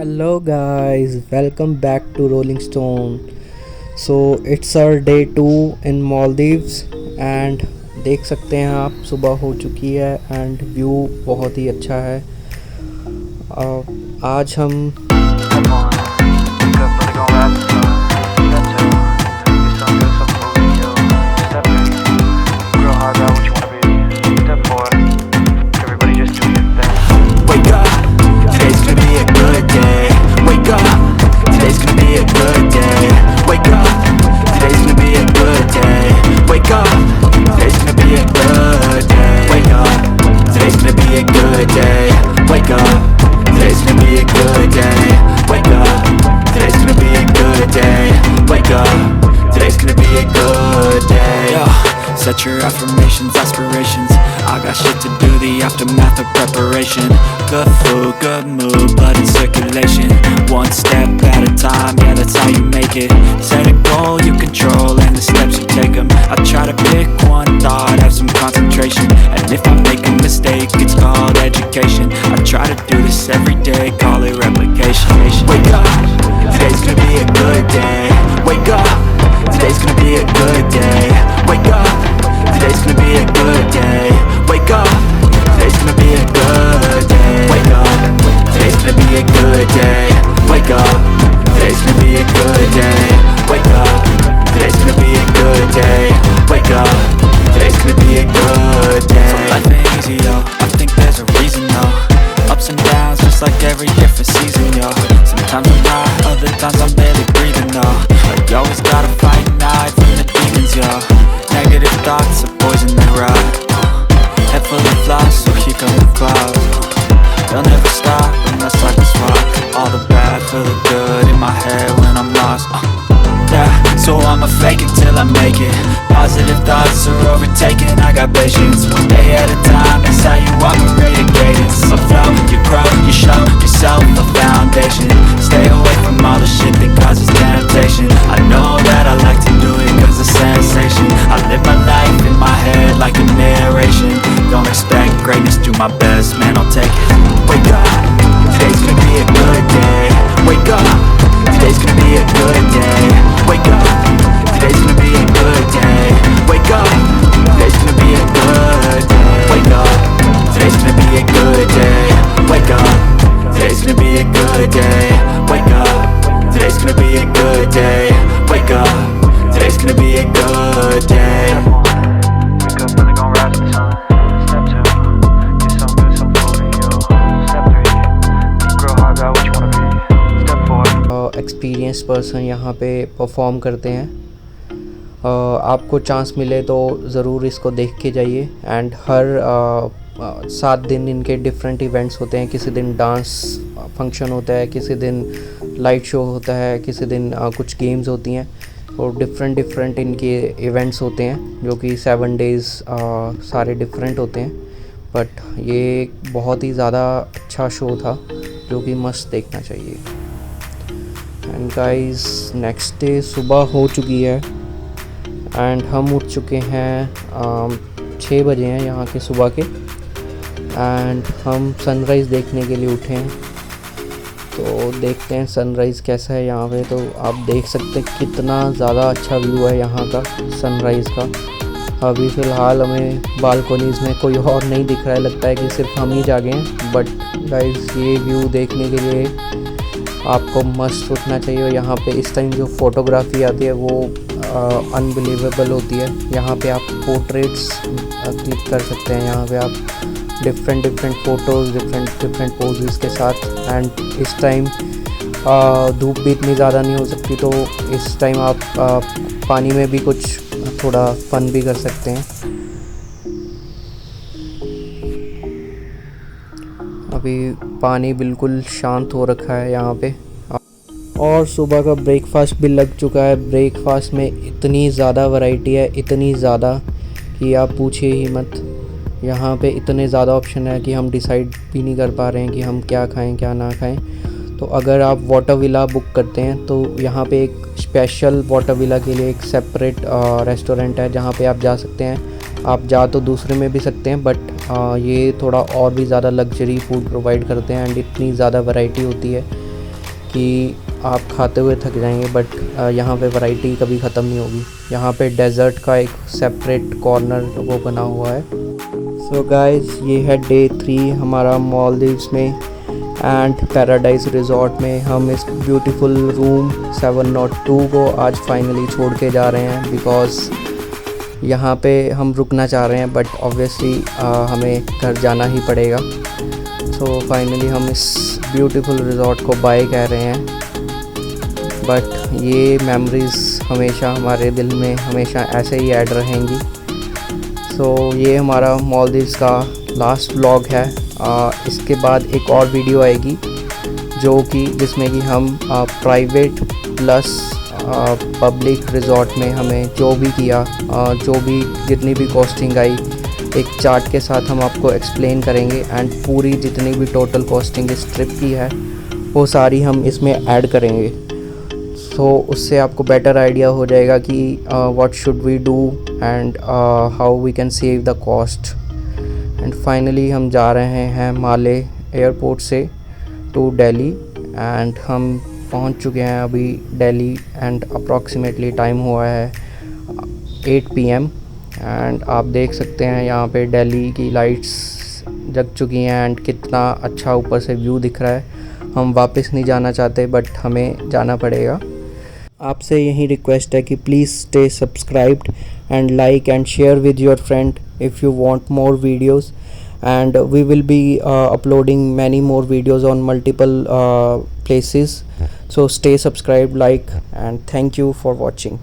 Hello guys, welcome back to Rolling Stone. So it's our day 2 in Maldives and देख सकते हैं आप सुबह हो चुकी है एंड व्यू बहुत ही अच्छा है। आज हम Set your affirmations, aspirations. I got shit to do, the aftermath of preparation. Good food, good mood, blood in circulation. One step at a time, yeah, that's how you make it. Set a goal you control and the steps you take them. I try to pick one thought, have some concentration. And if I make a mistake, it's called education. I try to do this every day, call it replication. Wake up, today's gonna be a good day. Wake up, today's gonna be a good day. Wake up, today's gonna be a good day. Wake up, today's gonna be a good day. Wake up, today's gonna be a good day. Wake up, today's gonna be a good day. Wake up, today's gonna be a good day. Wake up, today's gonna be a good day. So life ain't easy, yo, I think there's a reason, though. Ups and downs, just like every different season, yo. Sometimes I'm high, other times I'm barely breathing, though. But you always gotta fight and hide from the demons, yo. Negative thoughts are poison, they rot. Head full of flies, so here come the clouds. They'll never stop unless I can swap all the bad for the good in my head when I'm lost. Yeah, so I'ma fake it till I make it. Positive thoughts are overtaken, I got patience. One day at a time, that's how you operate a cadence. A flow, you grow, you show yourself a foundation. Stay away from all the shit that causes temptation. I know that I like to do it cause it's sensation. I live my life in my head like a narration. Don't expect greatness, do my best, man, I'll take it. Wake up, today's gonna be a good day. Wake up, today's gonna be a good day. Wake up, today's gonna be a good day. Wake up, today's gonna be a good day. Wake up, today's gonna be a good day. Wake up, today's gonna be a good day. Wake up, today's gonna be a good day. Wake up, today's gonna be a good day. Wake up, really gon' rise to the sun. Step 2, get some good, some food in you. Step 3, think real hard about what you wanna be. Step 4, experience person यहाँ पे perform करते हैं। आपको chance मिले तो ज़रूर इसको देख के जाइए। एंड हर 7 दिन इनके डिफरेंट इवेंट्स होते हैं। किसी दिन डांस फंक्शन होता है, किसी दिन लाइट शो होता है, किसी दिन कुछ गेम्स होती हैं और डिफरेंट इनके इवेंट्स होते हैं जो कि 7 डेज़ सारे डिफरेंट होते हैं। बट ये बहुत ही ज़्यादा अच्छा शो था जो कि मस्त देखना चाहिए। एंड गाइस, नेक्स्ट डे सुबह हो चुकी है एंड हम उठ चुके हैं 6 बजे हैं यहाँ के सुबह के। एंड हम सनराइज़ देखने के लिए उठे हैं, तो देखते हैं सनराइज़ कैसा है यहाँ पे। तो आप देख सकते हैं कितना ज़्यादा अच्छा व्यू है यहाँ का सनराइज़ का। अभी फ़िलहाल हमें बालकोनीज़ में कोई और नहीं दिख रहा है, लगता है कि सिर्फ हम ही जागे हैं। बट गाइस, ये व्यू देखने के लिए आपको मस्त उठना चाहिए। और यहाँ पे इस टाइम जो फ़ोटोग्राफी आती है वो अनबिलीवेबल होती है। यहाँ पे आप पोर्ट्रेट्स क्लिक कर सकते हैं। यहाँ पे आप डिफरेंट फ़ोटोज़ डिफरेंट पोजेस के साथ। एंड इस टाइम धूप भी इतनी ज़्यादा नहीं हो सकती, तो इस टाइम आप पानी में भी कुछ थोड़ा फन भी कर सकते हैं। अभी पानी बिल्कुल शांत हो रखा है यहाँ पे और सुबह का ब्रेकफास्ट भी लग चुका है। ब्रेकफास्ट में इतनी ज़्यादा वैरायटी है, इतनी ज़्यादा कि आप पूछिए ही मत। यहाँ पे इतने ज़्यादा ऑप्शन है कि हम डिसाइड भी नहीं कर पा रहे हैं कि हम क्या खाएं क्या ना खाएं। तो अगर आप वाटर विला बुक करते हैं तो यहाँ पे एक स्पेशल वाटर विला के लिए एक सेपरेट रेस्टोरेंट है जहाँ पे आप जा सकते हैं। आप जा तो दूसरे में भी सकते हैं, बट ये थोड़ा और भी ज़्यादा लग्जरी फूड प्रोवाइड करते हैं एंड इतनी ज़्यादा वैरायटी होती है कि आप खाते हुए थक जाएंगे, बट यहाँ पे वैरायटी कभी ख़त्म नहीं होगी। यहाँ पे डेज़र्ट का एक सेपरेट कॉर्नर वो बना हुआ है। सो गाइस, ये है डे 3 हमारा मालदीव्स में एंड पैराडाइज रिजॉर्ट में। हम इस ब्यूटीफुल रूम 702 को आज फाइनली छोड़ के जा रहे हैं, बिकॉज़ यहाँ पे हम रुकना चाह रहे हैं, बट ऑब्वियसली हमें घर जाना ही पड़ेगा। सो फाइनली हम इस ब्यूटीफुल रिजॉर्ट को बाय कह रहे हैं, बट ये मेमोरीज़ हमेशा हमारे दिल में हमेशा ऐसे ही ऐड रहेंगी। सो ये हमारा मालदीव्स का लास्ट व्लॉग है। इसके बाद एक और वीडियो आएगी जिसमें कि हम प्राइवेट प्लस पब्लिक रिजॉर्ट में हमें जो भी किया, जितनी भी कॉस्टिंग आई, एक चार्ट के साथ हम आपको एक्सप्लेन करेंगे एंड पूरी जितनी भी टोटल कॉस्टिंग इस ट्रिप की है वो सारी हम इसमें ऐड करेंगे। सो उससे आपको बेटर आइडिया हो जाएगा कि what should we do and how we can save the cost. And finally हम जा रहे हैं माले एयरपोर्ट से टू दिल्ली एंड हम पहुंच चुके हैं अभी दिल्ली एंड अप्रॉक्सीमेटली टाइम हुआ है 8 PM एंड आप देख सकते हैं यहाँ पे दिल्ली की लाइट्स जग चुकी हैं एंड कितना अच्छा ऊपर से व्यू दिख रहा है। हम वापस नहीं जाना चाहते, बट हमें जाना पड़ेगा। आपसे यही रिक्वेस्ट है कि please stay subscribed and like and share with your friend if you want more videos, and we will be uploading many more videos on multiple places. So stay subscribed, like, and thank you for watching.